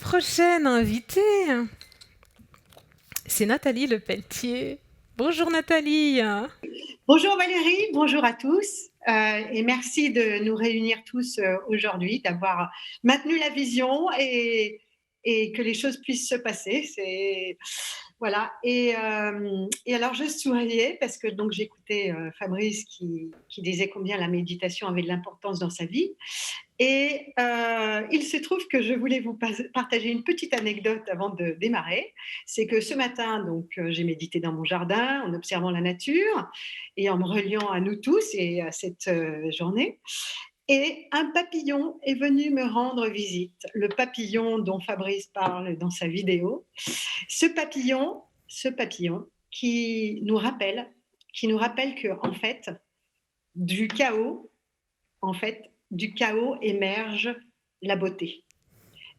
prochaine invitée, c'est Nathalie Lepelletier. Bonjour Nathalie. Bonjour Valérie, bonjour à tous et merci de nous réunir tous aujourd'hui, d'avoir maintenu la vision et que les choses puissent se passer. Voilà. Et alors je souriais parce que donc j'écoutais Fabrice qui disait combien la méditation avait de l'importance dans sa vie. Et il se trouve que je voulais vous partager une petite anecdote avant de démarrer. C'est que ce matin, donc, j'ai médité dans mon jardin en observant la nature et en me reliant à nous tous et à cette journée. Et un papillon est venu me rendre visite. Le papillon dont Fabrice parle dans sa vidéo. Ce papillon qui nous rappelle que, en fait, du chaos, du chaos émerge la beauté.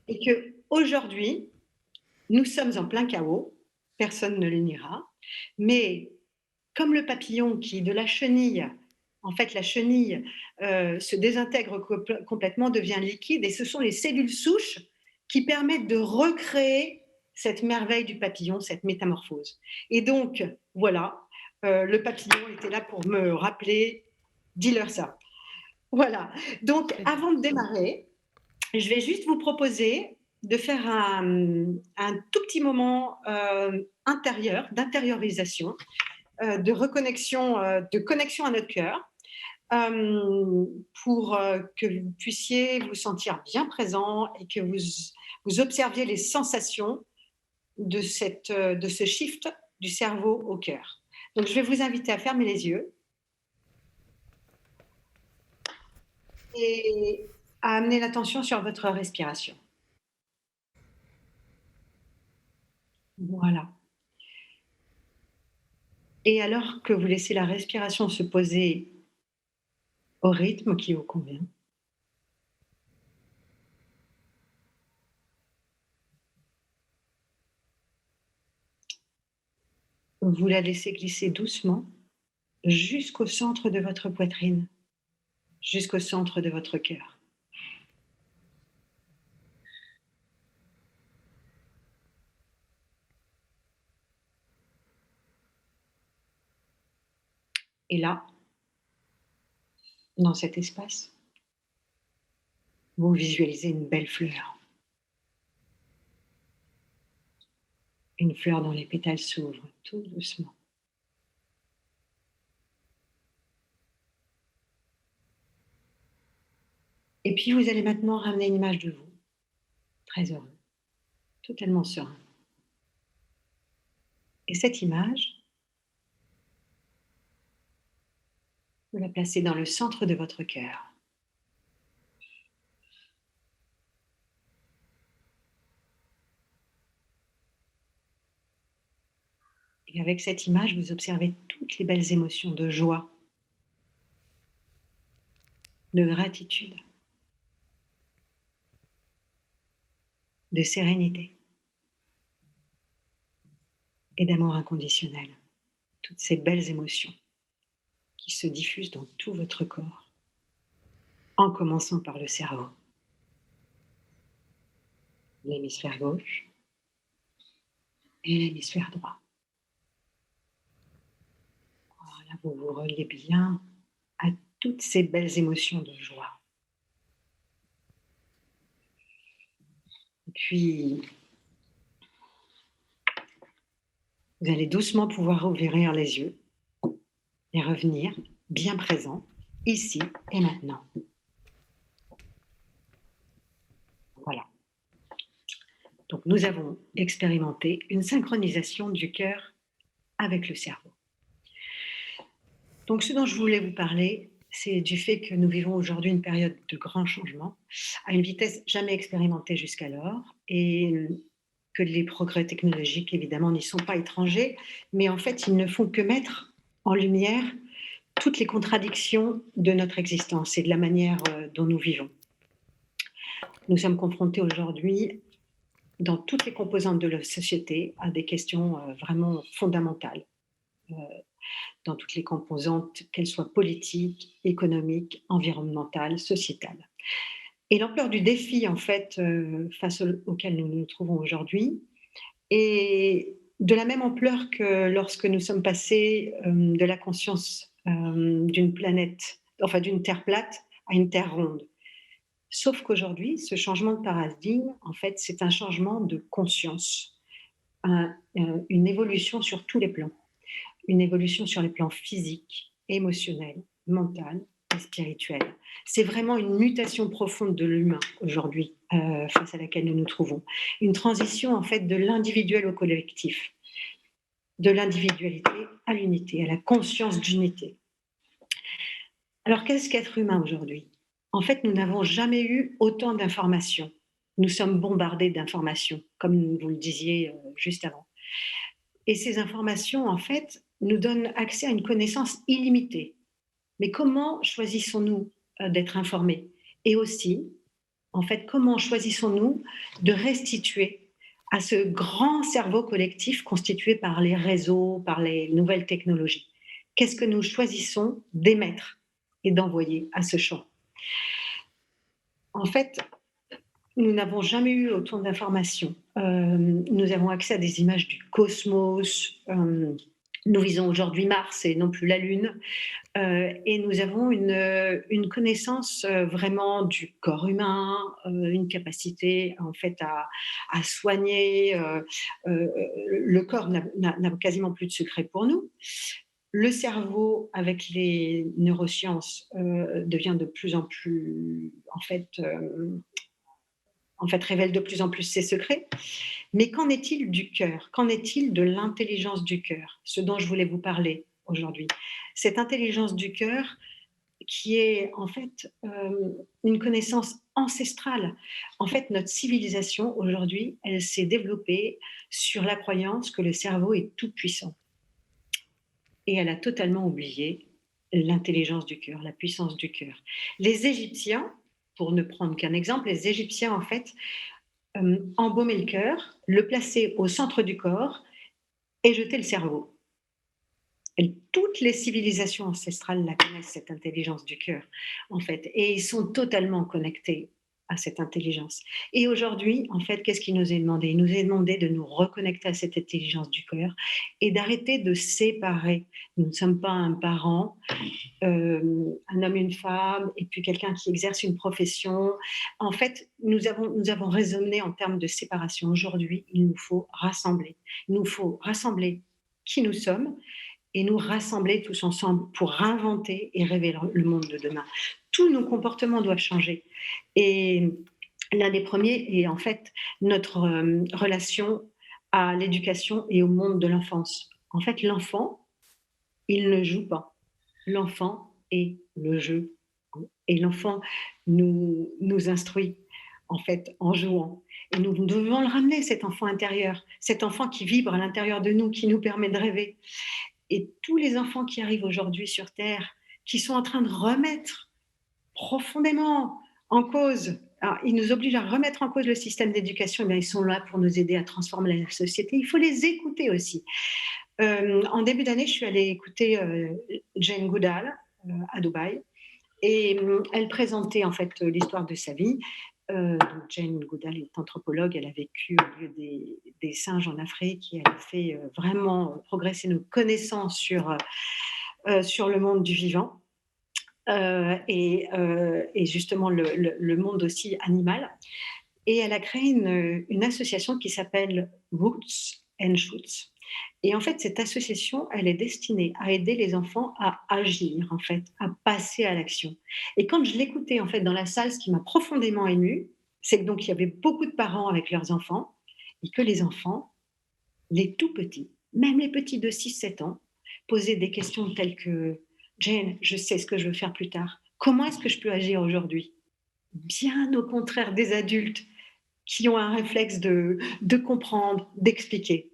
Et que aujourd'hui, nous sommes en plein chaos, personne ne le niera, mais comme le papillon qui, de la chenille, en fait, la chenille se désintègre complètement, devient liquide, et ce sont les cellules souches qui permettent de recréer cette merveille du papillon, cette métamorphose. Et donc, voilà, le papillon était là pour me rappeler, dis-leur ça. Voilà. Donc, avant de démarrer, je vais juste vous proposer de faire un tout petit moment intérieur, d'intériorisation, de connexion à notre cœur, pour que vous puissiez vous sentir bien présent et que vous observiez les sensations de ce shift du cerveau au cœur. Donc, je vais vous inviter à fermer les yeux et à amener l'attention sur votre respiration. Voilà. Et alors que vous laissez la respiration se poser au rythme qui vous convient, vous la laissez glisser doucement jusqu'au centre de votre poitrine, jusqu'au centre de votre cœur. Et là, dans cet espace, vous visualisez une belle fleur. Une fleur dont les pétales s'ouvrent tout doucement. Et puis vous allez maintenant ramener une image de vous, très heureux, totalement serein. Et cette image, vous la placez dans le centre de votre cœur. Et avec cette image, vous observez toutes les belles émotions de joie, de gratitude, de sérénité et d'amour inconditionnel. Toutes ces belles émotions qui se diffusent dans tout votre corps, en commençant par le cerveau, l'hémisphère gauche et l'hémisphère droit. Voilà, vous vous reliez bien à toutes ces belles émotions de joie. Et puis, vous allez doucement pouvoir ouvrir les yeux et revenir bien présent, ici et maintenant. Voilà. Donc, nous avons expérimenté une synchronisation du cœur avec le cerveau. Donc, ce dont je voulais vous parler, c'est du fait que nous vivons aujourd'hui une période de grands changements, à une vitesse jamais expérimentée jusqu'alors, et que les progrès technologiques, évidemment, n'y sont pas étrangers, mais en fait, ils ne font que mettre en lumière toutes les contradictions de notre existence et de la manière dont nous vivons. Nous sommes confrontés aujourd'hui, dans toutes les composantes de la société, à des questions vraiment fondamentales. Dans toutes les composantes, qu'elles soient politiques, économiques, environnementales, sociétales. Et l'ampleur du défi, en fait, auquel nous nous trouvons aujourd'hui est de la même ampleur que lorsque nous sommes passés, de la conscience, d'une planète, enfin d'une terre plate à une terre ronde. Sauf qu'aujourd'hui, ce changement de paradigme, en fait, c'est un changement de conscience, une évolution sur tous les plans. Une évolution sur les plans physiques, émotionnels, mental et spirituel. C'est vraiment une mutation profonde de l'humain aujourd'hui, face à laquelle nous nous trouvons. Une transition en fait de l'individuel au collectif, de l'individualité à l'unité, à la conscience d'unité. Alors qu'est-ce qu'être humain aujourd'hui? En fait, nous n'avons jamais eu autant d'informations. Nous sommes bombardés d'informations, comme vous le disiez juste avant. Et ces informations, en fait, nous donnent accès à une connaissance illimitée. Mais comment choisissons-nous d'être informés? Et aussi, en fait, comment choisissons-nous de restituer à ce grand cerveau collectif constitué par les réseaux, par les nouvelles technologies? Qu'est-ce que nous choisissons d'émettre et d'envoyer à ce champ? En fait, nous n'avons jamais eu autant d'informations. Nous avons accès à des images du cosmos. Nous visons aujourd'hui Mars et non plus la Lune. Et nous avons une connaissance vraiment du corps humain, une capacité en fait à soigner. Le corps n'a quasiment plus de secret pour nous. Le cerveau, avec les neurosciences, devient de plus en plus, révèle de plus en plus ses secrets. Mais qu'en est-il du cœur? Qu'en est-il de l'intelligence du cœur? Ce dont je voulais vous parler aujourd'hui. Cette intelligence du cœur qui est en fait une connaissance ancestrale. En fait, notre civilisation aujourd'hui, elle s'est développée sur la croyance que le cerveau est tout puissant. Et elle a totalement oublié l'intelligence du cœur, la puissance du cœur. Les Égyptiens, pour ne prendre qu'un exemple, les Égyptiens, en fait, embaumer le cœur, le placer au centre du corps et jeter le cerveau. Et toutes les civilisations ancestrales la connaissent, cette intelligence du cœur, en fait, et ils sont totalement connectés à cette intelligence. Et aujourd'hui, en fait, qu'est-ce qu'il nous est demandé? Il nous est demandé de nous reconnecter à cette intelligence du cœur et d'arrêter de séparer. Nous ne sommes pas un parent, un homme, une femme, et puis quelqu'un qui exerce une profession. En fait, nous avons raisonné en termes de séparation. Aujourd'hui, il nous faut rassembler. Il nous faut rassembler qui nous sommes et nous rassembler tous ensemble pour réinventer et rêver le monde de demain. Tous nos comportements doivent changer. Et l'un des premiers est en fait notre relation à l'éducation et au monde de l'enfance. En fait, l'enfant, il ne joue pas. L'enfant est le jeu. Et l'enfant nous instruit, en fait, en jouant. Et nous devons le ramener, cet enfant intérieur, cet enfant qui vibre à l'intérieur de nous, qui nous permet de rêver. Et tous les enfants qui arrivent aujourd'hui sur Terre, qui sont en train de remettre profondément en cause, alors, ils nous obligent à remettre en cause le système d'éducation, mais ils sont là pour nous aider à transformer la société. Il faut les écouter aussi. En début d'année, je suis allée écouter Jane Goodall à Dubaï, et elle présentait en fait l'histoire de sa vie. Jane Goodall est anthropologue, elle a vécu au lieu des singes en Afrique et elle a fait vraiment progresser nos connaissances sur le monde du vivant et justement le monde aussi animal. Et elle a créé une association qui s'appelle Roots and Shoots. Et en fait, cette association, elle est destinée à aider les enfants à agir, en fait, à passer à l'action. Et quand je l'écoutais, en fait, dans la salle, ce qui m'a profondément émue, c'est que donc il y avait beaucoup de parents avec leurs enfants et que les enfants, les tout petits, même les petits de 6-7 ans, posaient des questions telles que: Jane, je sais ce que je veux faire plus tard. Comment est-ce que je peux agir aujourd'hui? Bien au contraire des adultes qui ont un réflexe de comprendre, d'expliquer.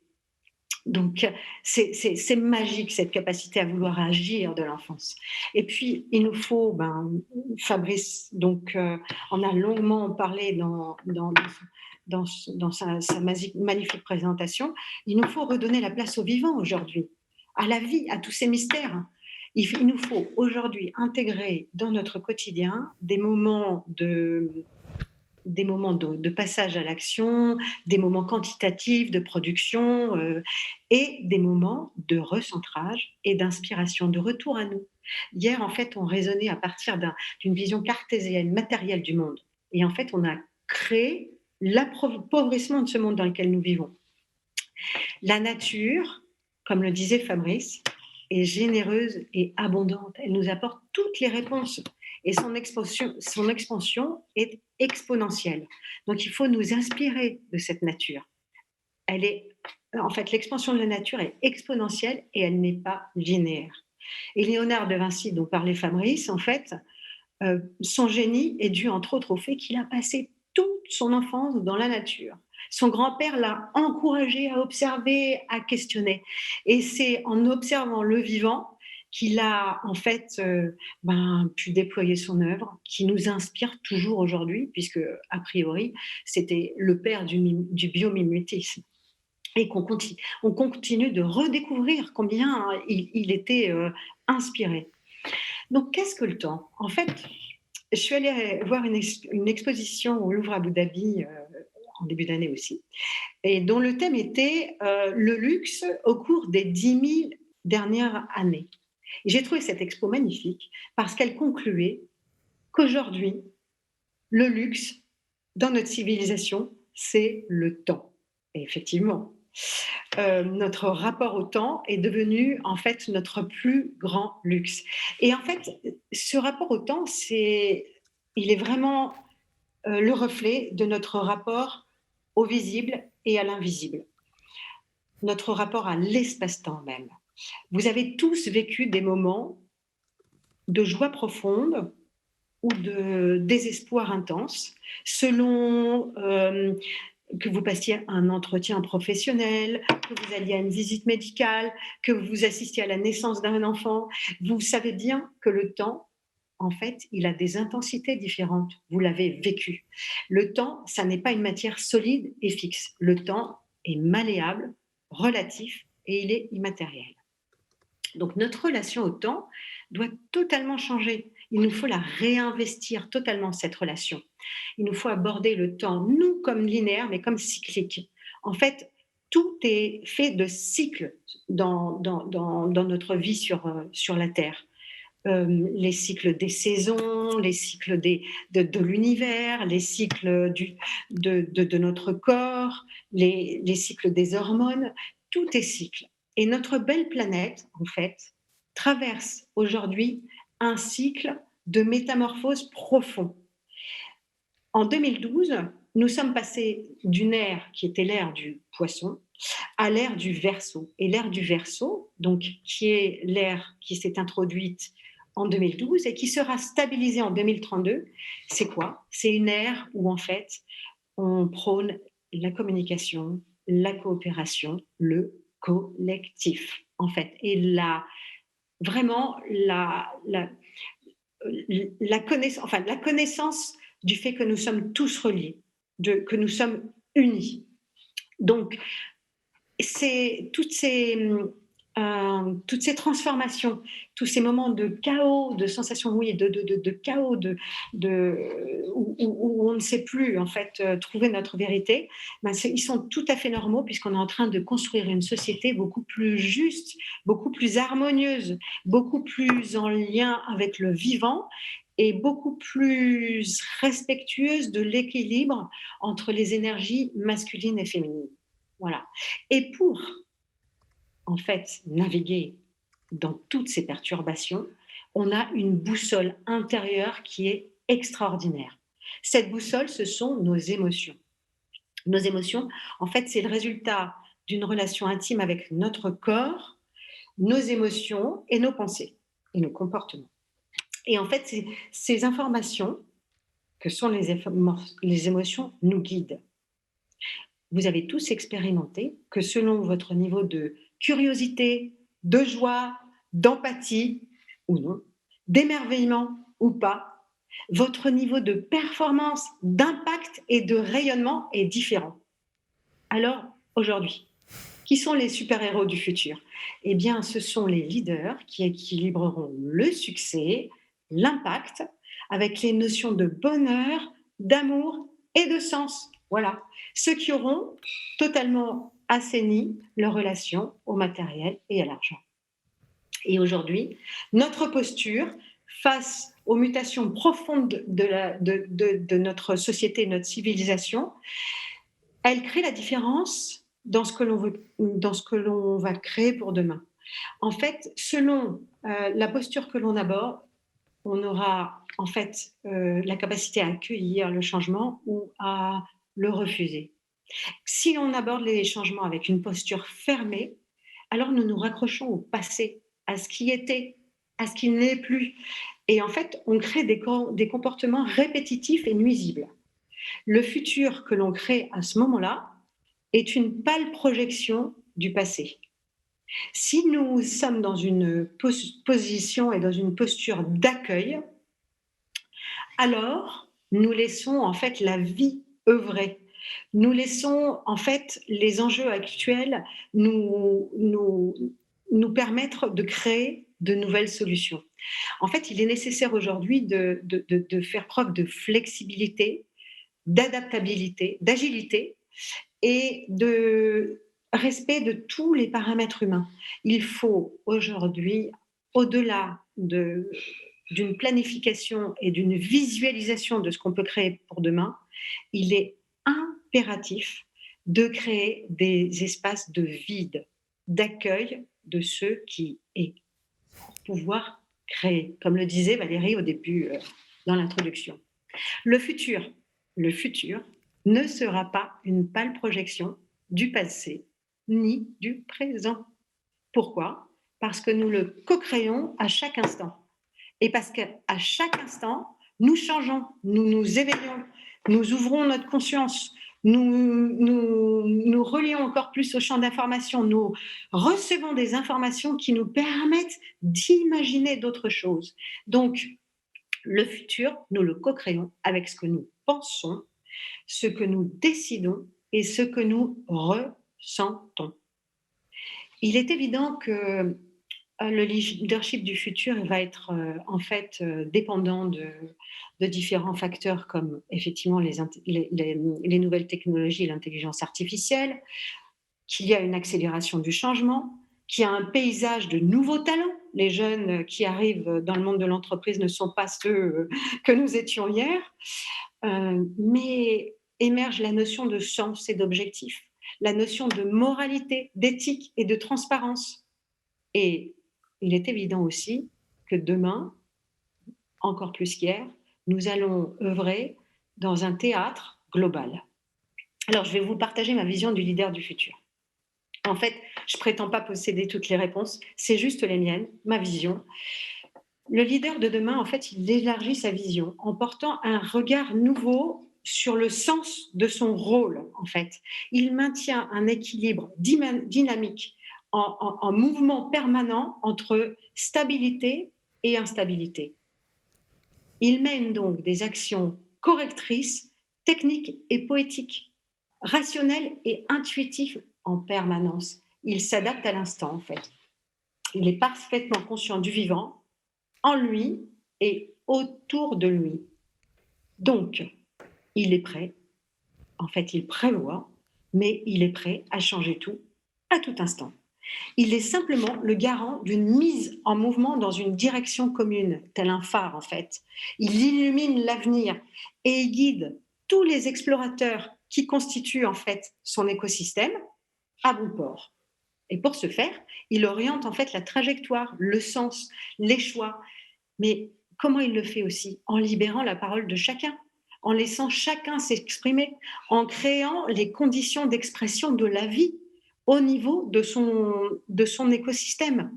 Donc, c'est magique cette capacité à vouloir agir de l'enfance. Et puis, il nous faut, Fabrice, donc, en a longuement parlé dans sa magnifique présentation, il nous faut redonner la place au vivant aujourd'hui, à la vie, à tous ces mystères. Il nous faut aujourd'hui intégrer dans notre quotidien des moments des moments de passage à l'action, des moments quantitatifs de production et des moments de recentrage et d'inspiration, de retour à nous. Hier, en fait, on raisonnait à partir d'une vision cartésienne, matérielle du monde. Et en fait, on a créé l'appauvrissement de ce monde dans lequel nous vivons. La nature, comme le disait Fabrice, est généreuse et abondante. Elle nous apporte toutes les réponses et son expansion est exponentielle. Donc il faut nous inspirer de cette nature. En fait, l'expansion de la nature est exponentielle et elle n'est pas linéaire. Et Léonard de Vinci, dont parlait Fabrice, en fait, son génie est dû entre autres au fait qu'il a passé toute son enfance dans la nature. Son grand-père l'a encouragé à observer, à questionner. Et c'est en observant le vivant qu'il a en fait pu déployer son œuvre, qui nous inspire toujours aujourd'hui, puisque a priori c'était le père du biomimétisme. Et on continue de redécouvrir combien il était inspiré. Donc qu'est-ce que le temps? En fait, je suis allée voir une exposition au Louvre Abu Dhabi en début d'année aussi, et dont le thème était le luxe au cours des 10 000 dernières années. Et j'ai trouvé cette expo magnifique parce qu'elle concluait qu'aujourd'hui, le luxe dans notre civilisation, c'est le temps. Et effectivement, notre rapport au temps est devenu en fait notre plus grand luxe. Et en fait, ce rapport au temps, il est vraiment le reflet de notre rapport au visible et à l'invisible, notre rapport à l'espace-temps même. Vous avez tous vécu des moments de joie profonde ou de désespoir intense, selon que vous passiez un entretien professionnel, que vous alliez à une visite médicale, que vous assistiez à la naissance d'un enfant. Vous savez bien que le temps, en fait, il a des intensités différentes. Vous l'avez vécu. Le temps, ça n'est pas une matière solide et fixe. Le temps est malléable, relatif et il est immatériel. Donc notre relation au temps doit totalement changer. Il nous faut la réinvestir totalement, cette relation. Il nous faut aborder le temps, nous comme linéaire, mais comme cyclique. En fait, tout est fait de cycles dans notre vie sur la Terre. Les cycles des saisons, les cycles de l'univers, les cycles de notre corps, les cycles des hormones, tout est cycle. Et notre belle planète, en fait, traverse aujourd'hui un cycle de métamorphose profond. En 2012, nous sommes passés d'une ère qui était l'ère du poisson à l'ère du Verseau. Et l'ère du Verseau, donc, qui est l'ère qui s'est introduite en 2012 et qui sera stabilisée en 2032, c'est quoi? C'est une ère où, en fait, on prône la communication, la coopération, le collectif, en fait. Et vraiment, la connaissance du fait que nous sommes tous reliés, que nous sommes unis. Donc, c'est toutes ces transformations, tous ces moments de chaos, de sensations, oui, de chaos, où on ne sait plus en fait trouver notre vérité, ils sont tout à fait normaux puisqu'on est en train de construire une société beaucoup plus juste, beaucoup plus harmonieuse, beaucoup plus en lien avec le vivant et beaucoup plus respectueuse de l'équilibre entre les énergies masculines et féminines. Voilà. Et pour en fait, naviguer dans toutes ces perturbations, on a une boussole intérieure qui est extraordinaire. Cette boussole, ce sont nos émotions. Nos émotions, en fait, c'est le résultat d'une relation intime avec notre corps, nos émotions et nos pensées et nos comportements. Et en fait, ces informations, que sont les émotions, nous guident. Vous avez tous expérimenté que selon votre niveau de curiosité, de joie, d'empathie ou non, d'émerveillement ou pas, votre niveau de performance, d'impact et de rayonnement est différent. Alors, aujourd'hui, qui sont les super-héros du futur? Eh bien, ce sont les leaders qui équilibreront le succès, l'impact, avec les notions de bonheur, d'amour et de sens. Voilà. Ceux qui auront totalement assaini leur relation au matériel et à l'argent. Et aujourd'hui, notre posture face aux mutations profondes de notre société, de notre civilisation, elle crée la différence dans ce que l'on veut, dans ce que l'on va créer pour demain. En fait, selon la posture que l'on aborde, on aura en fait la capacité à accueillir le changement ou à le refuser. Si on aborde les changements avec une posture fermée, alors nous nous raccrochons au passé, à ce qui était, à ce qui n'est plus. Et en fait, on crée des comportements répétitifs et nuisibles. Le futur que l'on crée à ce moment-là est une pâle projection du passé. Si nous sommes dans une position et dans une posture d'accueil, alors nous laissons en fait la vie œuvrer. Nous laissons en fait les enjeux actuels nous permettre de créer de nouvelles solutions. En fait, il est nécessaire aujourd'hui de faire preuve de flexibilité, d'adaptabilité, d'agilité et de respect de tous les paramètres humains. Il faut aujourd'hui, au-delà d'une planification et d'une visualisation de ce qu'on peut créer pour demain, il est impératif de créer des espaces de vide, d'accueil de ce qui est, pour pouvoir créer, comme le disait Valérie au début dans l'introduction. Le futur, le futur ne sera pas une pâle projection du passé ni du présent. Pourquoi? Parce que nous le co-créons à chaque instant. Et parce qu'à chaque instant, nous changeons, nous nous éveillons, nous ouvrons notre conscience, nous relions encore plus au champ d'information, nous recevons des informations qui nous permettent d'imaginer d'autres choses. Donc, le futur, nous le co-créons avec ce que nous pensons, ce que nous décidons et ce que nous ressentons. Il est évident que le leadership du futur va être en fait dépendant de différents facteurs comme effectivement les nouvelles technologies et l'intelligence artificielle, qu'il y a une accélération du changement, qu'il y a un paysage de nouveaux talents. Les jeunes qui arrivent dans le monde de l'entreprise ne sont pas ceux que nous étions hier, mais émerge la notion de sens et d'objectif, la notion de moralité, d'éthique et de transparence. Et il est évident aussi que demain, encore plus qu'hier, nous allons œuvrer dans un théâtre global. Alors, je vais vous partager ma vision du leader du futur. En fait, je ne prétends pas posséder toutes les réponses, c'est juste les miennes, ma vision. Le leader de demain, en fait, il élargit sa vision en portant un regard nouveau sur le sens de son rôle, en fait. Il maintient un équilibre dynamique en mouvement permanent entre stabilité et instabilité. Il mène donc des actions correctrices, techniques et poétiques, rationnelles et intuitives en permanence. Il s'adapte à l'instant, en fait. Il est parfaitement conscient du vivant, en lui et autour de lui. Donc, il est prêt, en fait, il prévoit, mais il est prêt à changer tout à tout instant. Il est simplement le garant d'une mise en mouvement dans une direction commune, tel un phare en fait. Il illumine l'avenir et il guide tous les explorateurs qui constituent en fait son écosystème à bon port. Et pour ce faire, il oriente en fait la trajectoire, le sens, les choix. Mais comment il le fait aussi? En libérant la parole de chacun, en laissant chacun s'exprimer, en créant les conditions d'expression de la vie au niveau de son écosystème.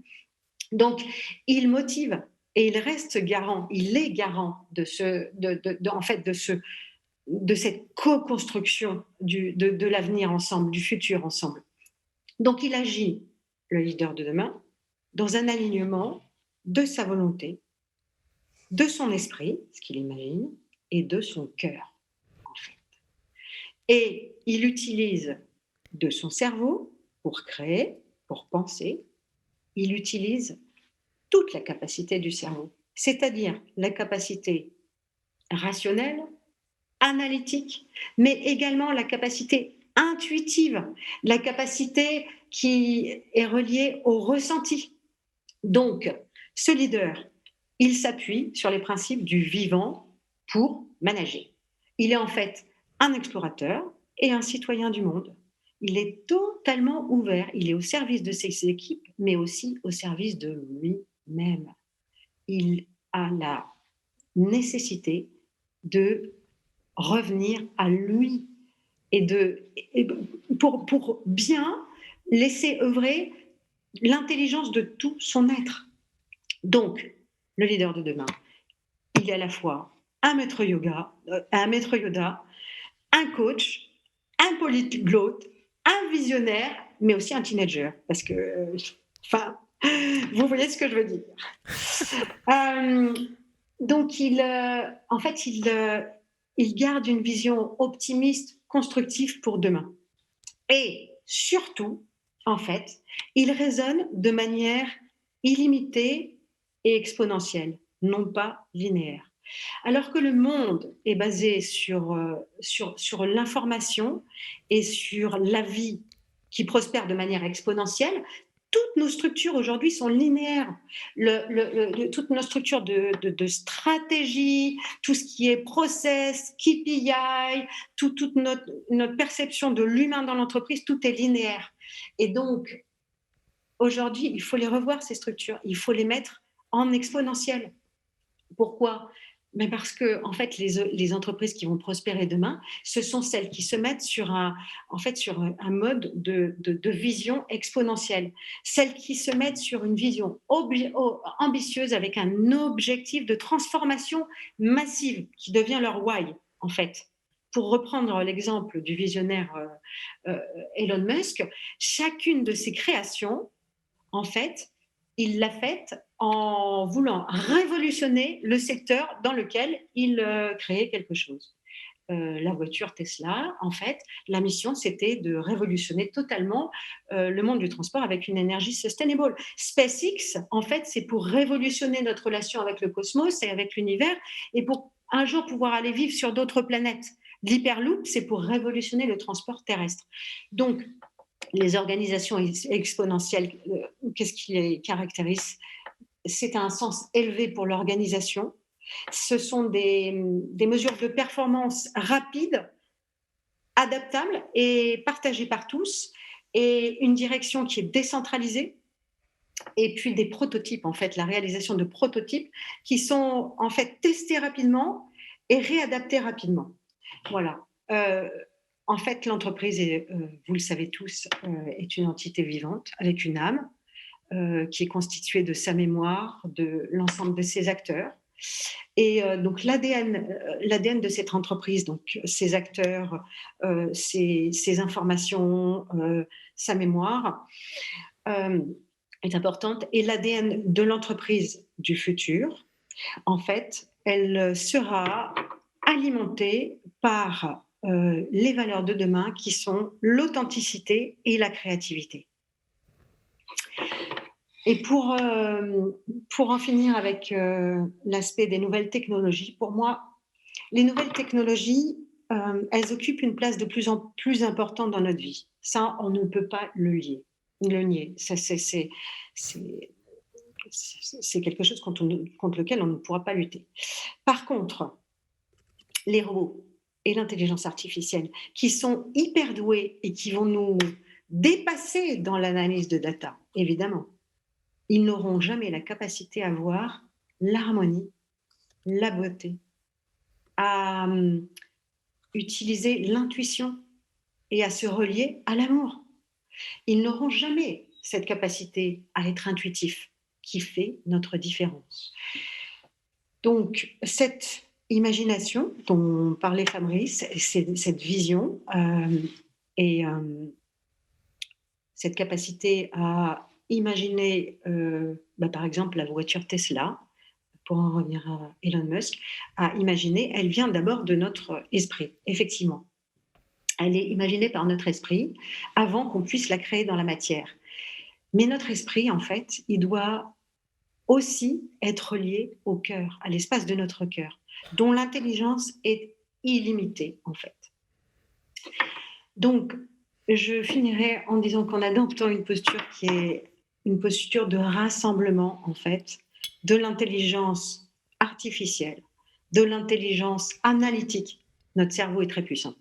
Donc, il motive et il reste garant, il est garant en fait, de cette co-construction de l'avenir ensemble, du futur ensemble. Donc, il agit, le leader de demain, dans un alignement de sa volonté, de son esprit, ce qu'il imagine, et de son cœur, en fait. Et il utilise de son cerveau pour créer, pour penser. Il utilise toute la capacité du cerveau, c'est-à-dire la capacité rationnelle, analytique, mais également la capacité intuitive, la capacité qui est reliée au ressenti. Donc, ce leader, il s'appuie sur les principes du vivant pour manager. Il est en fait un explorateur et un citoyen du monde. Il est totalement ouvert, il est au service de ses équipes, mais aussi au service de lui-même. Il a la nécessité de revenir à lui et pour bien laisser œuvrer l'intelligence de tout son être. Donc, le leader de demain, il est à la fois un maître Yoda, un coach, un polyglotte, un visionnaire, mais aussi un teenager. Parce que, enfin, vous voyez ce que je veux dire. Euh, donc, en fait, il garde une vision optimiste, constructive pour demain. Et surtout, en fait, il raisonne de manière illimitée et exponentielle, non pas linéaire. Alors que le monde est basé sur l'information et sur la vie qui prospère de manière exponentielle, toutes nos structures aujourd'hui sont linéaires. Toutes nos structures de stratégie, tout ce qui est process, KPI, toute notre perception de l'humain dans l'entreprise, tout est linéaire. Et donc, aujourd'hui, il faut les revoir, ces structures. Il faut les mettre en exponentiel. Pourquoi? Mais parce que, en fait, les entreprises qui vont prospérer demain, ce sont celles qui se mettent sur un mode de vision exponentielle. Celles qui se mettent sur une vision ambitieuse avec un objectif de transformation massive qui devient leur why, en fait. Pour reprendre l'exemple du visionnaire Elon Musk, chacune de ses créations, en fait, il l'a faite en voulant révolutionner le secteur dans lequel il créait quelque chose. La voiture Tesla, en fait, la mission, c'était de révolutionner totalement le monde du transport avec une énergie sustainable. SpaceX, en fait, c'est pour révolutionner notre relation avec le cosmos et avec l'univers et pour un jour pouvoir aller vivre sur d'autres planètes. L'Hyperloop, c'est pour révolutionner le transport terrestre. Donc, les organisations exponentielles, qu'est-ce qui les caractérise? C'est un sens élevé pour l'organisation. Ce sont des mesures de performance rapides, adaptables et partagées par tous, et une direction qui est décentralisée, et puis des prototypes, en fait, la réalisation de prototypes qui sont en fait testés rapidement et réadaptés rapidement. Voilà. En fait, l'entreprise, vous le savez tous, est une entité vivante avec une âme qui est constituée de sa mémoire, de l'ensemble de ses acteurs. Et donc l'ADN de cette entreprise, donc ses acteurs, ses informations, sa mémoire, est importante. Et l'ADN de l'entreprise du futur, en fait, elle sera alimentée par les valeurs de demain qui sont l'authenticité et la créativité. Et pour en finir avec l'aspect des nouvelles technologies, pour moi, les nouvelles technologies, elles occupent une place de plus en plus importante dans notre vie. Ça, on ne peut pas le nier. Ça, c'est quelque chose contre lequel on ne pourra pas lutter. Par contre, les robots et l'intelligence artificielle, qui sont hyper doués et qui vont nous dépasser dans l'analyse de data, évidemment, ils n'auront jamais la capacité à voir l'harmonie, la beauté, à utiliser l'intuition et à se relier à l'amour. Ils n'auront jamais cette capacité à être intuitif qui fait notre différence. Donc, cette imagination dont parlait Fabrice, cette vision et cette capacité à imaginer, par exemple, la voiture Tesla, pour en revenir à Elon Musk, à imaginer, elle vient d'abord de notre esprit, effectivement. Elle est imaginée par notre esprit avant qu'on puisse la créer dans la matière. Mais notre esprit, en fait, il doit aussi être lié au cœur, à l'espace de notre cœur, dont l'intelligence est illimitée, en fait. Donc, je finirai en disant qu'en adoptant une posture qui est une posture de rassemblement, en fait, de l'intelligence artificielle, de l'intelligence analytique, notre cerveau est très puissant,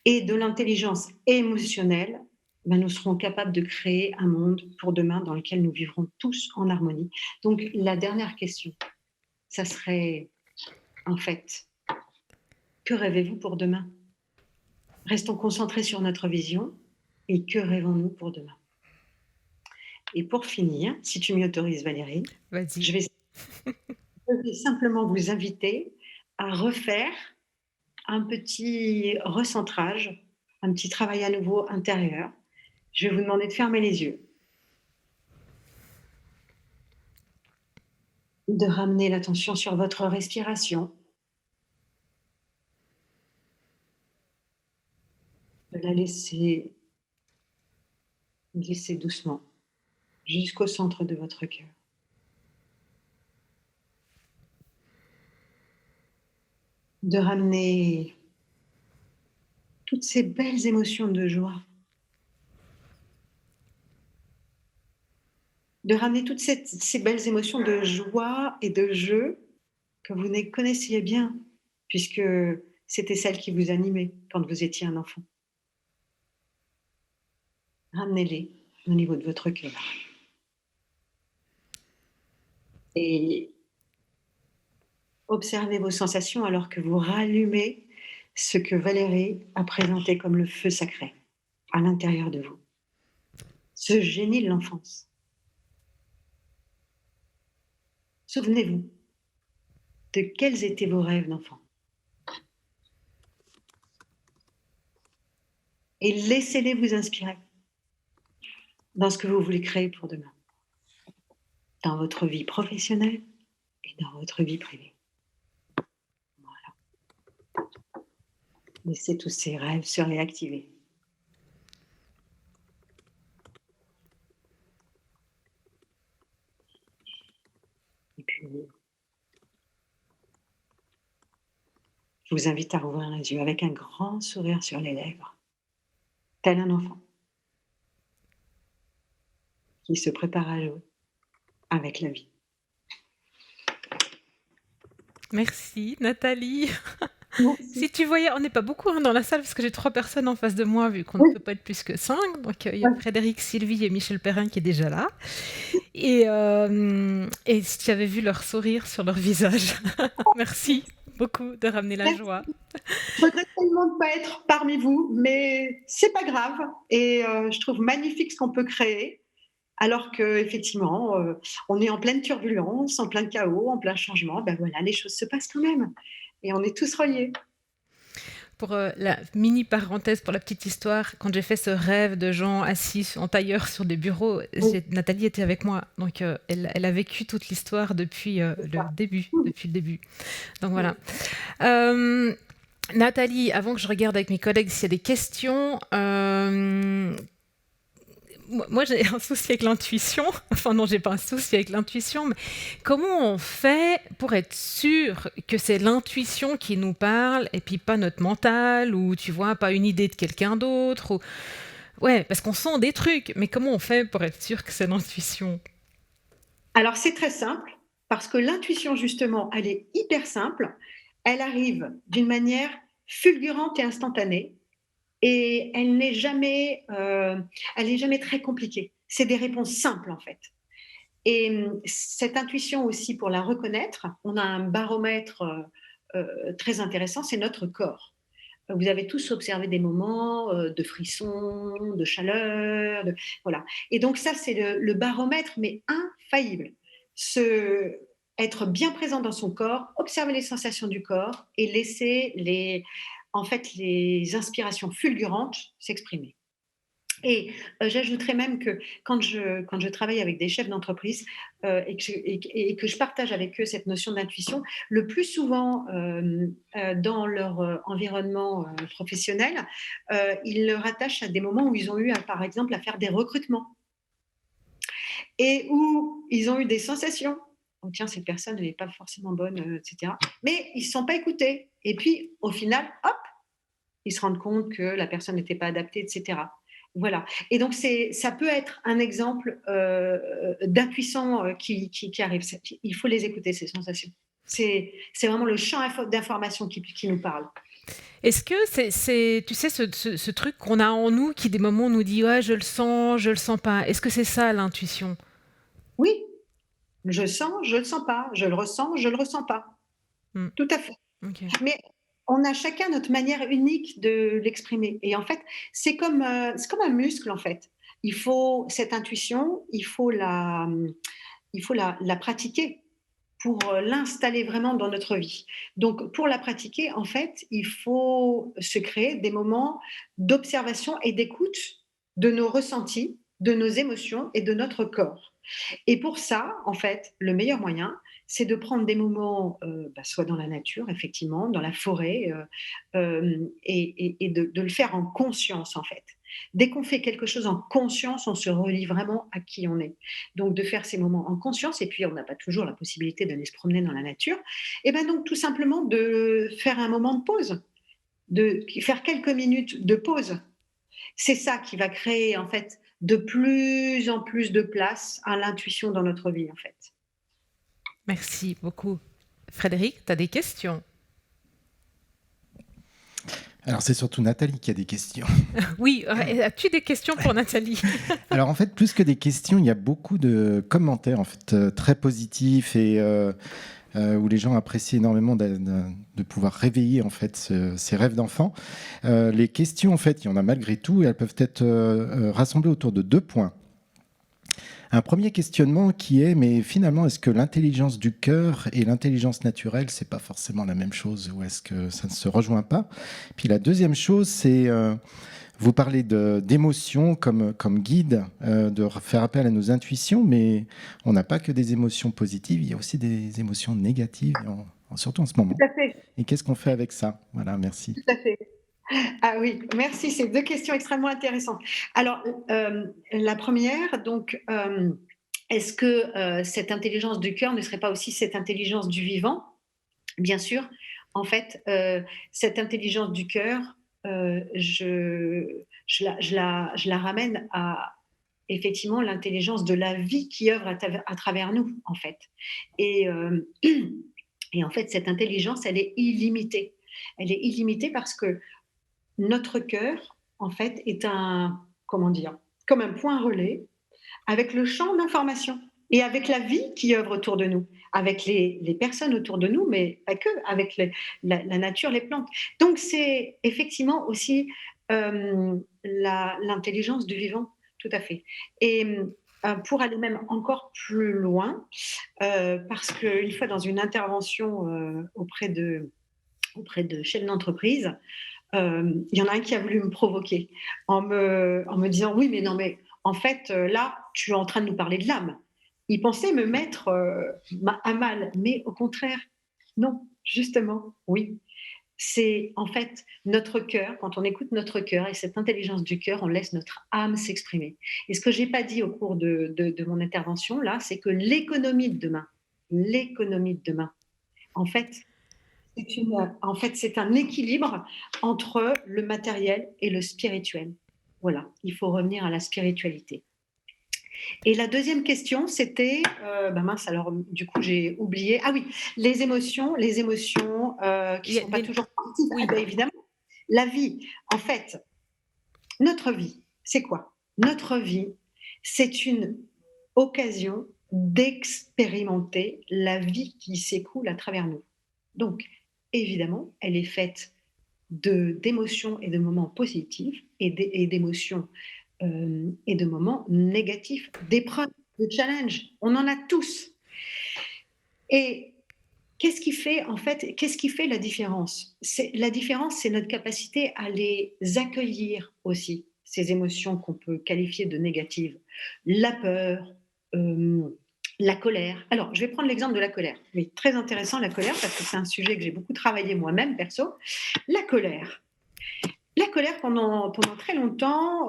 et de l'intelligence émotionnelle, ben, nous serons capables de créer un monde pour demain dans lequel nous vivrons tous en harmonie. Donc, la dernière question, ça serait, en fait, que rêvez-vous pour demain? Restons concentrés sur notre vision et que rêvons-nous pour demain? Et pour finir, si tu m'y autorises Valérie, Vas-y. je vais, je vais simplement vous inviter à refaire un petit recentrage, un petit travail à nouveau intérieur. Je vais vous demander de fermer les yeux, de ramener l'attention sur votre respiration, de la laisser glisser doucement jusqu'au centre de votre cœur. De ramener toutes ces belles émotions de joie, de ramener toutes ces belles émotions de joie et de jeu que vous connaissiez bien, puisque c'était celles qui vous animaient quand vous étiez un enfant. Ramenez-les au niveau de votre cœur. Et observez vos sensations alors que vous rallumez ce que Valérie a présenté comme le feu sacré à l'intérieur de vous. Ce génie de l'enfance. Souvenez-vous de quels étaient vos rêves d'enfant. Et laissez-les vous inspirer dans ce que vous voulez créer pour demain, dans votre vie professionnelle et dans votre vie privée. Voilà. Laissez tous ces rêves se réactiver. Et puis, je vous invite à rouvrir les yeux avec un grand sourire sur les lèvres, tel un enfant qui se prépare à jouer avec la vie. Merci Nathalie. Merci. Si tu voyais, on n'est pas beaucoup dans la salle parce que j'ai 3 personnes en face de moi vu qu'on ne Oui, peut pas être plus que 5. Donc il y a ouais. Frédéric, Sylvie et Michel Perrin qui est déjà là. Et si tu avais vu leur sourire sur leur visage. Merci beaucoup de ramener la Merci. joie. Je regrette tellement de ne pas être parmi vous, mais c'est pas grave. Et je trouve magnifique ce qu'on peut créer, alors qu'effectivement, on est en pleine turbulence, en plein chaos, en plein changement. Ben voilà, les choses se passent quand même. Et on est tous reliés. Pour la mini parenthèse, pour la petite histoire, quand j'ai fait ce rêve de gens assis en tailleur sur des bureaux, Oui, Nathalie était avec moi. Donc elle a vécu toute l'histoire depuis c'est le ça. début. Depuis le début. Donc voilà. Oui. Euh, Nathalie, avant que je regarde avec mes collègues s'il y a des questions, moi j'ai un souci avec l'intuition. Enfin non, j'ai pas un souci avec l'intuition, mais comment on fait pour être sûr que c'est l'intuition qui nous parle et puis pas notre mental ou tu vois, pas une idée de quelqu'un d'autre ou... Ouais, parce qu'on sent des trucs, mais comment on fait pour être sûr que c'est l'intuition? Alors c'est très simple, parce que l'intuition, justement, elle est hyper simple. Elle arrive d'une manière fulgurante et instantanée. Et elle n'est jamais très compliquée. C'est des réponses simples en fait. Et cette intuition aussi, pour la reconnaître, on a un baromètre très intéressant, c'est notre corps. Vous avez tous observé des moments de frissons, de chaleur, voilà. Et donc ça, c'est le baromètre, mais infaillible. Se, Être bien présent dans son corps, observer les sensations du corps et laisser en fait, les inspirations fulgurantes s'exprimer. Et j'ajouterais même que quand je travaille avec des chefs d'entreprise et que je partage avec eux cette notion d'intuition, le plus souvent dans leur environnement professionnel, ils le rattachent à des moments où ils ont eu, par exemple, à faire des recrutements et où ils ont eu des sensations oh tiens, cette personne n'est pas forcément bonne, etc. Mais ils ne se sont pas écoutés. Et puis, au final, hop, ils se rendent compte que la personne n'était pas adaptée, etc. Voilà. Et donc, ça peut être un exemple d'impuissant qui arrive. Il faut les écouter, ces sensations. C'est vraiment le champ d'information qui nous parle. Est-ce que tu sais, ce truc qu'on a en nous qui, des moments, nous dit ouais, je le sens pas. Est-ce que c'est ça l'intuition? Oui, je sens, je ne le sens pas. Je le ressens, je ne le ressens pas. Hmm. Tout à fait. Ok. Mais on a chacun notre manière unique de l'exprimer. Et en fait, c'est comme un muscle, en fait. Il faut cette intuition, il faut la pratiquer pour l'installer vraiment dans notre vie. Donc, pour la pratiquer, en fait, il faut se créer des moments d'observation et d'écoute de nos ressentis, de nos émotions et de notre corps. Et pour ça, en fait, le meilleur moyen, c'est de prendre des moments, soit dans la nature, effectivement, dans la forêt, et de le faire en conscience, en fait. Dès qu'on fait quelque chose en conscience, on se relie vraiment à qui on est. Donc de faire ces moments en conscience, et puis on n'a pas toujours la possibilité d'aller se promener dans la nature, et ben donc tout simplement de faire un moment de pause, de faire quelques minutes de pause. C'est ça qui va créer en fait de plus en plus de place à l'intuition dans notre vie en fait. Merci beaucoup. Frédéric, tu as des questions? Alors, c'est surtout Nathalie qui a des questions. Oui, as-tu des questions pour Nathalie? Alors, en fait, plus que des questions, il y a beaucoup de commentaires, en fait, très positifs et où les gens apprécient énormément de pouvoir réveiller, en fait, ces rêves d'enfant. Les questions, en fait, il y en a malgré tout et elles peuvent être rassemblées autour de 2 points. Un premier questionnement qui est, mais finalement, est-ce que l'intelligence du cœur et l'intelligence naturelle, c'est pas forcément la même chose, ou est-ce que ça ne se rejoint pas? Puis la deuxième chose, c'est, vous parlez d'émotions comme guide, de faire appel à nos intuitions, mais on n'a pas que des émotions positives, il y a aussi des émotions négatives, surtout en ce moment. Tout à fait, Et qu'est-ce qu'on fait avec ça? Voilà, merci. tout à fait. Ah oui, merci, c'est 2 questions extrêmement intéressantes. Alors, la première, donc, est-ce que, cette intelligence du cœur ne serait pas aussi cette intelligence du vivant? Bien sûr, en fait, cette intelligence du cœur, je la ramène à effectivement l'intelligence de la vie qui œuvre à travers nous, en fait. Et, et en fait, cette intelligence, elle est illimitée. Elle est illimitée parce que notre cœur, en fait, est un, comment dire, comme un point relais avec le champ d'information et avec la vie qui œuvre autour de nous, avec les personnes autour de nous, mais pas que, avec la nature, les plantes. Donc c'est effectivement aussi l'intelligence du vivant, tout à fait. Et pour aller même encore plus loin, parce qu'une fois dans une intervention auprès de chefs d'entreprise, il y en a un qui a voulu me provoquer en me disant: «Oui, mais non, mais en fait, là, tu es en train de nous parler de l'âme». Il pensait me mettre, à mal, mais au contraire, non, justement, oui. C'est en fait notre cœur, quand on écoute notre cœur et cette intelligence du cœur, on laisse notre âme s'exprimer. Et ce que j'ai pas dit au cours de mon intervention là, c'est que l'économie de demain, en fait, c'est un équilibre entre le matériel et le spirituel. Voilà, il faut revenir à la spiritualité. Et la deuxième question, c'était, mince, alors du coup j'ai oublié. Ah oui, les émotions qui Il y a sont pas des- toujours positives. Ah Oui, ben, évidemment, la vie, en fait, notre vie, c'est quoi? Notre vie, c'est une occasion d'expérimenter la vie qui s'écoule à travers nous. Donc, évidemment, elle est faite d'émotions et de moments positifs et d'émotions et de moments négatifs, d'épreuves, de challenges. On en a tous. Et qu'est-ce qui fait la différence? La différence, c'est notre capacité à les accueillir aussi, ces émotions qu'on peut qualifier de négatives. La peur, la colère. Alors, je vais prendre l'exemple de la colère. Oui, très intéressant la colère parce que c'est un sujet que j'ai beaucoup travaillé moi-même perso. La colère. La colère, pendant très longtemps,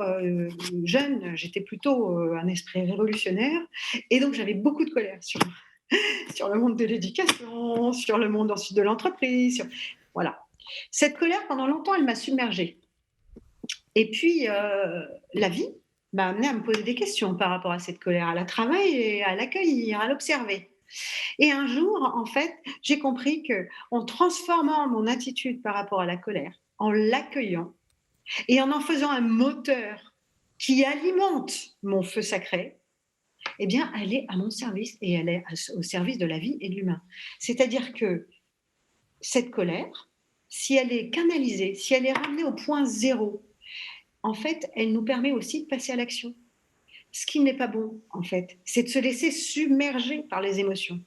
jeune, j'étais plutôt un esprit révolutionnaire et donc j'avais beaucoup de colère sur moi. sur le monde de l'éducation, sur le monde ensuite de l'entreprise. Voilà. Cette colère, pendant longtemps, elle m'a submergée. Et puis, la vie m'a amené à me poser des questions par rapport à cette colère, à la travailler, à l'accueillir, à l'observer. Et un jour, en fait, j'ai compris que en transformant mon attitude par rapport à la colère, en l'accueillant et en faisant un moteur qui alimente mon feu sacré, eh bien, elle est à mon service et elle est au service de la vie et de l'humain. C'est-à-dire que cette colère, si elle est canalisée, si elle est ramenée au point zéro, en fait, elle nous permet aussi de passer à l'action. Ce qui n'est pas bon, en fait, c'est de se laisser submerger par les émotions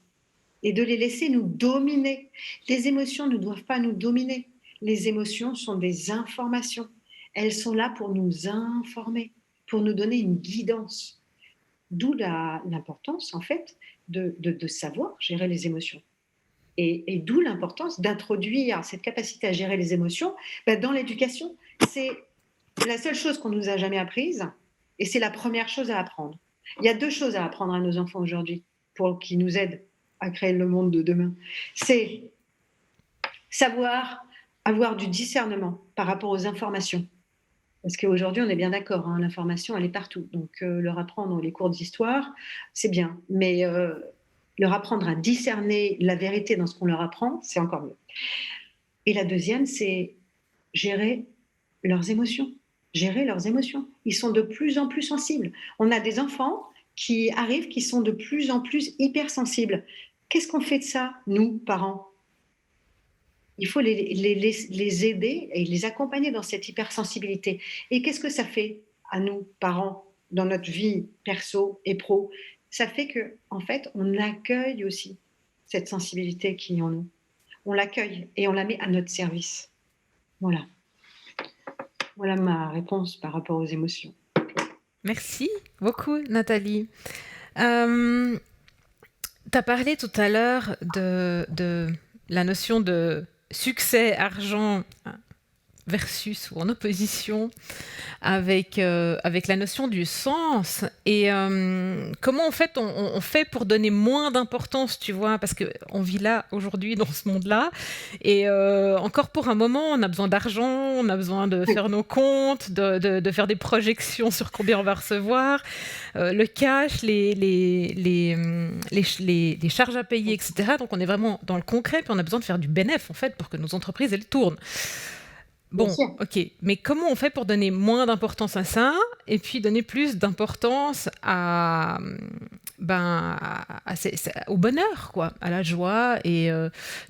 et de les laisser nous dominer. Les émotions ne doivent pas nous dominer. Les émotions sont des informations. Elles sont là pour nous informer, pour nous donner une guidance. D'où l'importance, en fait, de savoir gérer les émotions. Et d'où l'importance d'introduire cette capacité à gérer les émotions dans l'éducation. C'est la seule chose qu'on nous a jamais apprise et c'est la première chose à apprendre. Il y a deux choses à apprendre à nos enfants aujourd'hui pour qu'ils nous aident à créer le monde de demain. C'est savoir avoir du discernement par rapport aux informations. Parce qu'aujourd'hui, on est bien d'accord, hein, l'information, elle est partout. Donc, leur apprendre les cours d'histoire, c'est bien. Mais leur apprendre à discerner la vérité dans ce qu'on leur apprend, c'est encore mieux. Et la deuxième, c'est gérer leurs émotions. Gérer leurs émotions. Ils sont de plus en plus sensibles. On a des enfants qui arrivent, qui sont de plus en plus hypersensibles. Qu'est-ce qu'on fait de ça, nous, parents ? Il faut les aider et les accompagner dans cette hypersensibilité. Et qu'est-ce que ça fait à nous, parents, dans notre vie perso et pro ? Ça fait que, en fait, on accueille aussi cette sensibilité qui est en nous. On l'accueille et on la met à notre service. Voilà. Voilà ma réponse par rapport aux émotions. Merci beaucoup, Nathalie. Tu as parlé tout à l'heure de la notion de succès, argent versus ou en opposition avec la notion du sens et comment en fait on fait pour donner moins d'importance, tu vois, parce qu'on vit là aujourd'hui dans ce monde-là et encore pour un moment on a besoin d'argent, on a besoin de faire nos comptes, de faire des projections sur combien on va recevoir, le cash, les charges à payer, etc. Donc on est vraiment dans le concret, puis on a besoin de faire du bénéfice en fait pour que nos entreprises elles tournent. Bon, ok, mais comment on fait pour donner moins d'importance à ça et puis donner plus d'importance au bonheur, quoi, à la joie et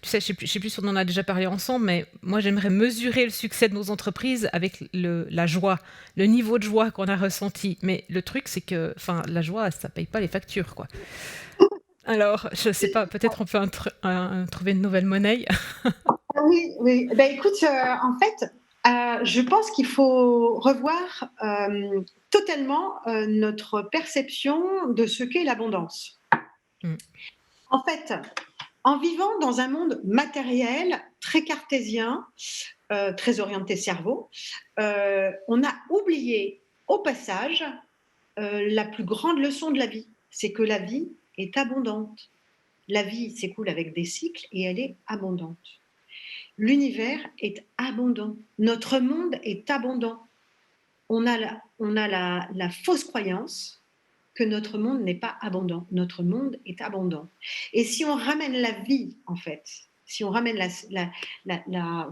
tu sais, je sais plus si on en a déjà parlé ensemble, mais moi j'aimerais mesurer le succès de nos entreprises avec la joie, le niveau de joie qu'on a ressenti. Mais le truc c'est que, la joie, ça paye pas les factures, quoi. Alors, je sais pas, peut-être on peut trouver une nouvelle monnaie. Oui. Écoute, en fait, je pense qu'il faut revoir totalement notre perception de ce qu'est l'abondance. En fait, en vivant dans un monde matériel, très cartésien, très orienté cerveau, on a oublié au passage la plus grande leçon de la vie, c'est que la vie est abondante. La vie s'écoule avec des cycles et elle est abondante. L'univers est abondant. Notre monde est abondant. On a la fausse croyance que notre monde n'est pas abondant. Notre monde est abondant. Et si on ramène la vie, en fait, si on ramène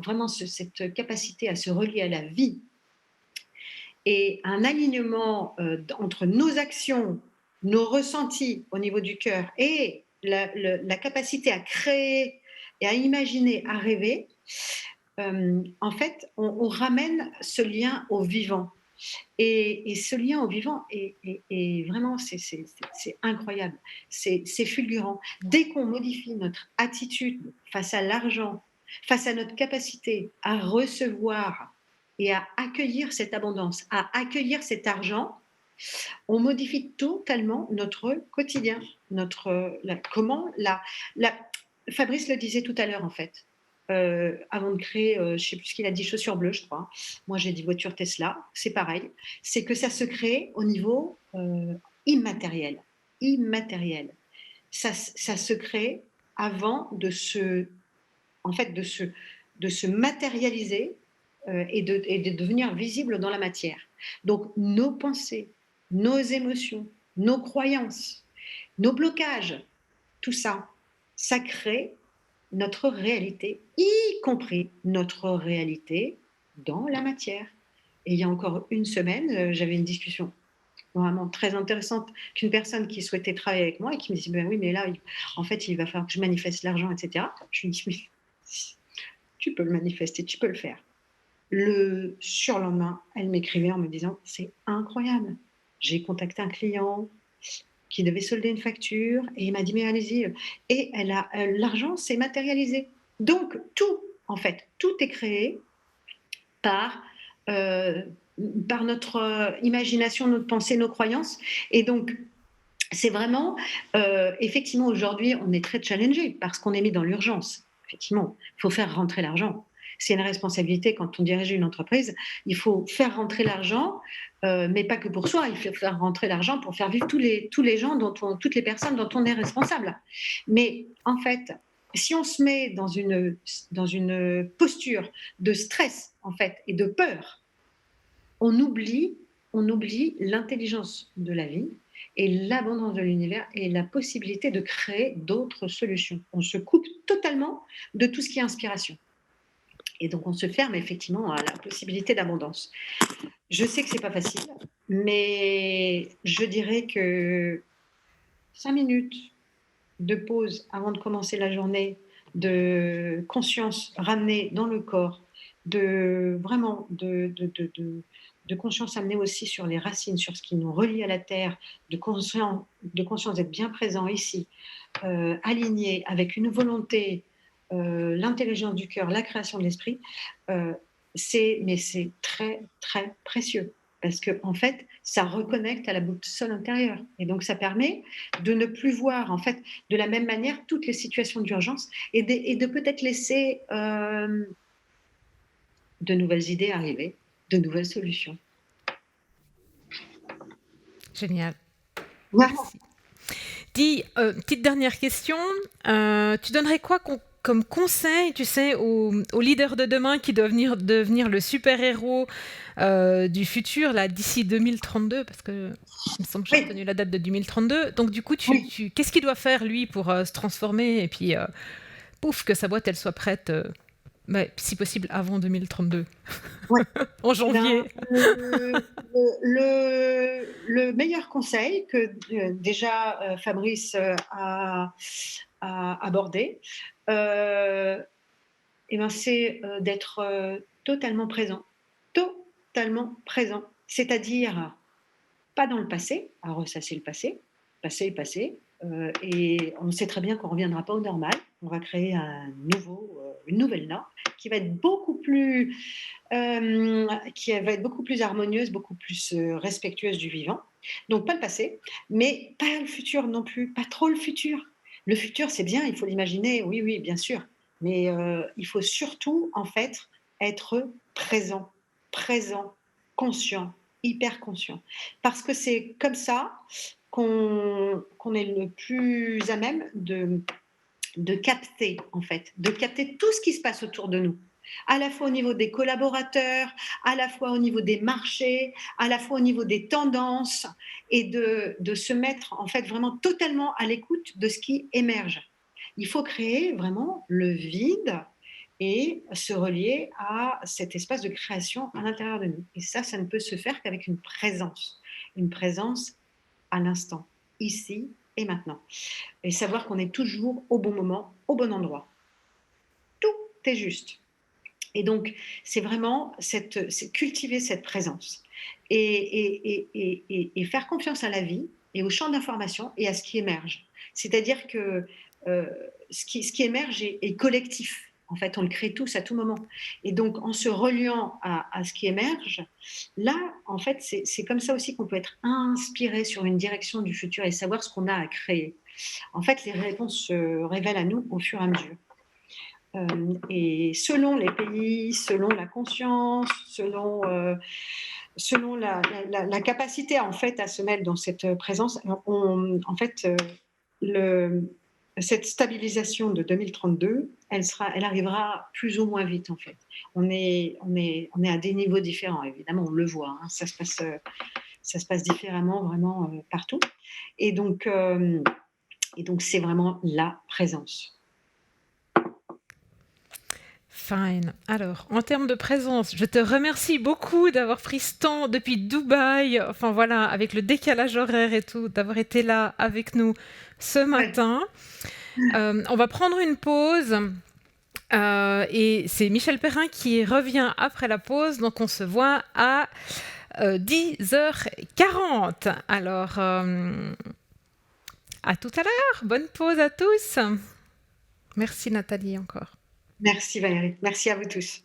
vraiment cette capacité à se relier à la vie et un alignement entre nos actions, nos ressentis au niveau du cœur et la capacité à créer et à imaginer, à rêver, en fait, on ramène ce lien au vivant. Et ce lien au vivant est vraiment, c'est incroyable, c'est fulgurant. Dès qu'on modifie notre attitude face à l'argent, face à notre capacité à recevoir et à accueillir cette abondance, à accueillir cet argent, on modifie totalement notre quotidien, Fabrice le disait tout à l'heure en fait. Avant de créer, je ne sais plus ce qu'il a dit, chaussures bleues, je crois. Moi, j'ai dit voiture Tesla, c'est pareil. C'est que ça se crée au niveau immatériel. ça se crée avant en fait, de se matérialiser et de devenir visible dans la matière. Donc nos pensées, nos émotions, nos croyances, nos blocages, tout ça, ça crée notre réalité, y compris notre réalité dans la matière. Et il y a encore une semaine, j'avais une discussion vraiment très intéressante qu'une personne qui souhaitait travailler avec moi et qui me dit ben oui, mais là, en fait, il va falloir que je manifeste l'argent, etc. Je lui dis mais tu peux le manifester, tu peux le faire. Le surlendemain, elle m'écrivait en me disant c'est incroyable. J'ai contacté un client qui devait solder une facture et il m'a dit mais allez-y. Et l'argent s'est matérialisé. Donc tout, en fait, tout est créé par, euh, par notre imagination, notre pensée, nos croyances. Et donc, c'est vraiment, effectivement, aujourd'hui, on est très challengé parce qu'on est mis dans l'urgence. Effectivement, il faut faire rentrer l'argent. C'est une responsabilité quand on dirige une entreprise. Il faut faire rentrer l'argent, mais pas que pour soi. Il faut faire rentrer l'argent pour faire vivre tous les gens, toutes les personnes dont on est responsable. Mais en fait, si on se met dans une posture de stress, en fait, et de peur, on oublie, on oublie l'intelligence de la vie et l'abondance de l'univers et la possibilité de créer d'autres solutions. On se coupe totalement de tout ce qui est inspiration. Et donc on se ferme effectivement à la possibilité d'abondance. Je sais que c'est pas facile, mais je dirais que 5 minutes de pause avant de commencer la journée, de conscience ramenée dans le corps, de vraiment de conscience amenée aussi sur les racines, sur ce qui nous relie à la terre, de conscience d'être bien présent ici, aligné avec une volonté, l'intelligence du cœur, la création de l'esprit, euh, mais c'est très très précieux parce que en fait ça reconnecte à la boussole intérieure et donc ça permet de ne plus voir en fait de la même manière toutes les situations d'urgence et de peut-être laisser de nouvelles idées arriver, de nouvelles solutions. Génial. Voilà. Merci. Dis, petite dernière question. Tu donnerais quoi comme conseil, tu sais, aux leaders de demain qui doivent devenir le super-héros du futur, là, d'ici 2032, parce que il me semble que j'ai Oui, retenu la date de 2032. Donc, du coup, oui. qu'est-ce qu'il doit faire, lui, pour se transformer et puis, pouf, que sa boîte, elle soit prête, si possible, avant 2032, Ouais. en Eh ben, janvier. le meilleur conseil que déjà Fabrice a abordé, euh, eh ben, c'est d'être totalement présent. Totalement présent. C'est-à-dire pas dans le passé, à ressasser le passé. Passé est passé. Et on sait très bien qu'on ne reviendra pas au normal. On va créer une nouvelle norme qui va être qui va être beaucoup plus harmonieuse, beaucoup plus respectueuse du vivant. Donc pas le passé, mais pas le futur non plus, pas trop le futur. Le futur, c'est bien, il faut l'imaginer, oui, oui, bien sûr. Mais il faut surtout, en fait, être présent, présent, conscient, hyper conscient. Parce que c'est comme ça qu'on est le plus à même de capter, en fait, de capter tout ce qui se passe autour de nous, à la fois au niveau des collaborateurs, à la fois au niveau des marchés, à la fois au niveau des tendances, et de se mettre en fait vraiment totalement à l'écoute de ce qui émerge. Il faut créer vraiment le vide et se relier à cet espace de création à l'intérieur de nous. Et ça ne peut se faire qu'avec une présence à l'instant, ici et maintenant. Et savoir qu'on est toujours au bon moment, au bon endroit. Tout est juste. Et donc, c'est vraiment c'est cultiver cette présence et faire confiance à la vie et au champ d'information et à ce qui émerge. C'est-à-dire que euh, ce qui émerge est collectif. En fait, on le crée tous à tout moment. Et donc, en se reliant à ce qui émerge, là, en fait, c'est comme ça aussi qu'on peut être inspiré sur une direction du futur et savoir ce qu'on a à créer. En fait, les réponses se révèlent à nous au fur et à mesure. Et selon les pays, selon la conscience, selon la capacité en fait à se mettre dans cette présence, en fait, cette stabilisation de 2032, elle arrivera plus ou moins vite en fait. On est à des niveaux différents, évidemment, on le voit, hein, ça se passe différemment vraiment partout. Et donc, c'est vraiment la présence. Fine. Alors, en termes de présence, je te remercie beaucoup d'avoir pris ce temps depuis Dubaï, enfin voilà, avec le décalage horaire et tout, d'avoir été là avec nous ce matin. On va prendre une pause. Et c'est Michel Perrin qui revient après la pause, donc on se voit à 10h40. Alors, à tout à l'heure, bonne pause à tous. Merci Nathalie encore. Merci Valérie, merci à vous tous.